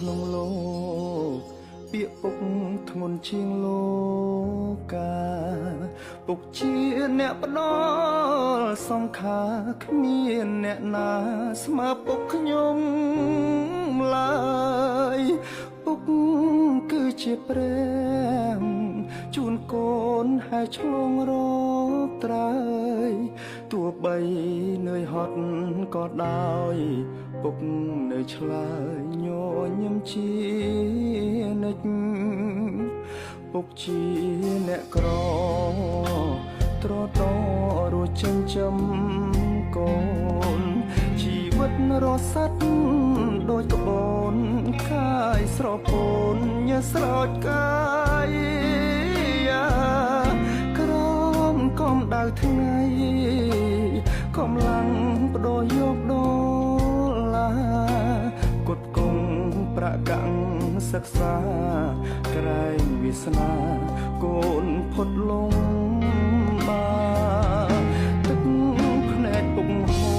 ក្នុងលោកពាក្យពុកធ្ងន់ជាងលោកកាពុកជាអ្នកផ្ដល់សង្ខារគ្មានអ្នកណាស្មើពុកខ្ញុំឡើយពុកគឺជាព្រះជូនកូនហើយឆ្លងរកត្រើយទោះបីនឿយហត់ក៏ដោយពុកនៅឆ្លើយញញឹមជានិច្ចពុកជាអ្នកក្រត្រតរួចចិញ្ចឹមកូនជីវិតរស័តដូចក្បូនកាយស្រពោនញើស្រោចកាយក្រមកំដៅថ្ងៃកំឡាំងបដូរយកដុល្លារគុតគង់ប្រកាំងសិក្សាក្រែងវាសនាកូនផុតលំបាទឹកភ្នែកពុកហូ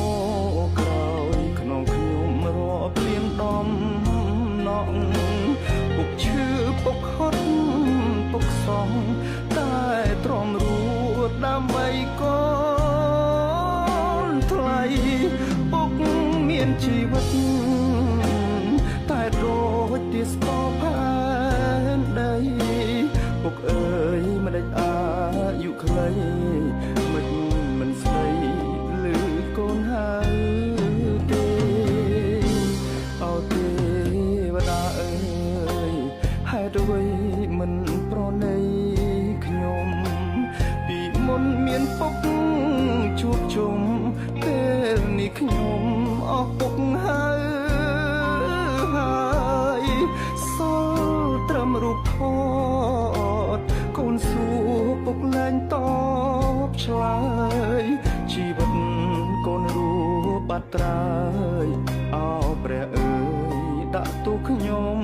រក្រោយក្នុងខ្ញុំរាប់លៀនដំណក់ពុកឈឺពុកហត់ពុកសងតែទ្រាំរួតដើម្បីកូនថ្លៃពុកមានជីវិតតែដូចជាស្គរផែនដីពុកអើយមិនដេចអាយុខ្លីមិនស្ដីឮកូនហើយទេអោទេវតាអើយហេតុអ្វីមិនប្រណីខ្ញុំពីមុនមានពុកជួបជុំពេលនេះខ្ញុំអស់ពុកហើយសល់ត្រឹមរូបថតកូនសួរពុកលែងតបឆ្លើយជីវិតកូនរួបាត់ត្រើយអោព្រះអើយដាក់ទូខ្ញុំ